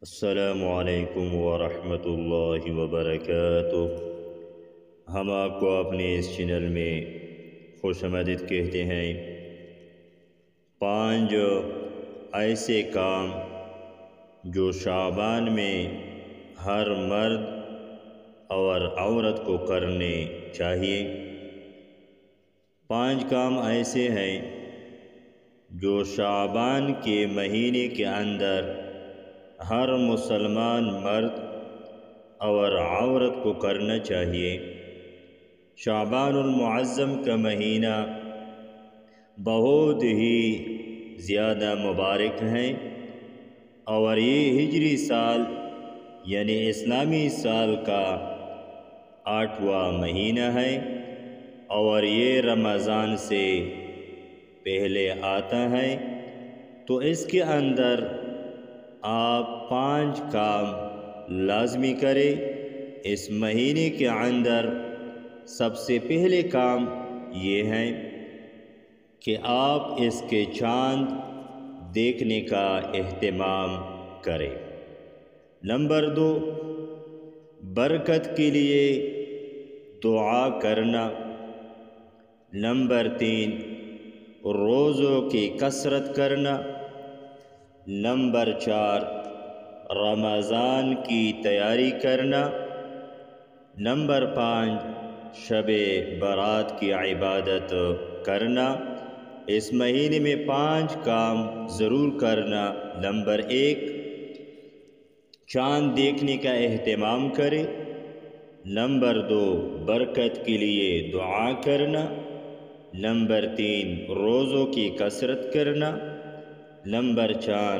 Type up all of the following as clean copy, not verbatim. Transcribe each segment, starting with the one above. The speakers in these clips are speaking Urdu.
السلام علیکم ورحمۃ اللہ وبرکاتہ۔ ہم آپ کو اپنے اس چینل میں خوش آمدید کہتے ہیں۔ 5 ایسے کام جو شعبان میں ہر مرد اور عورت کو کرنے چاہیے۔ 5 کام ایسے ہیں جو شعبان کے مہینے کے اندر ہر مسلمان مرد اور عورت کو کرنا چاہیے۔ شعبان المعظم کا مہینہ بہت ہی زیادہ مبارک ہے، اور یہ ہجری سال یعنی اسلامی سال کا 8واں مہینہ ہے، اور یہ رمضان سے پہلے آتا ہے۔ تو اس کے اندر آپ 5 کام لازمی کریں۔ اس مہینے کے اندر سب سے پہلے کام یہ ہے کہ آپ اس کے چاند دیکھنے کا اہتمام کریں۔ نمبر 2، برکت کے لیے دعا کرنا۔ نمبر 3، روزوں کی کثرت کرنا۔ نمبر 4، رمضان کی تیاری کرنا۔ نمبر 5، شب برات کی عبادت کرنا۔ اس مہینے میں 5 کام ضرور کرنا۔ نمبر 1، چاند دیکھنے کا اہتمام کرے۔ نمبر 2، برکت کے لیے دعا کرنا۔ نمبر 3، روزوں کی کثرت کرنا۔ نمبر 4،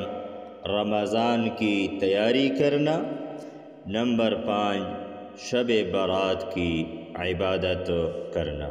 رمضان کی تیاری کرنا۔ نمبر 5، شب برات کی عبادت کرنا۔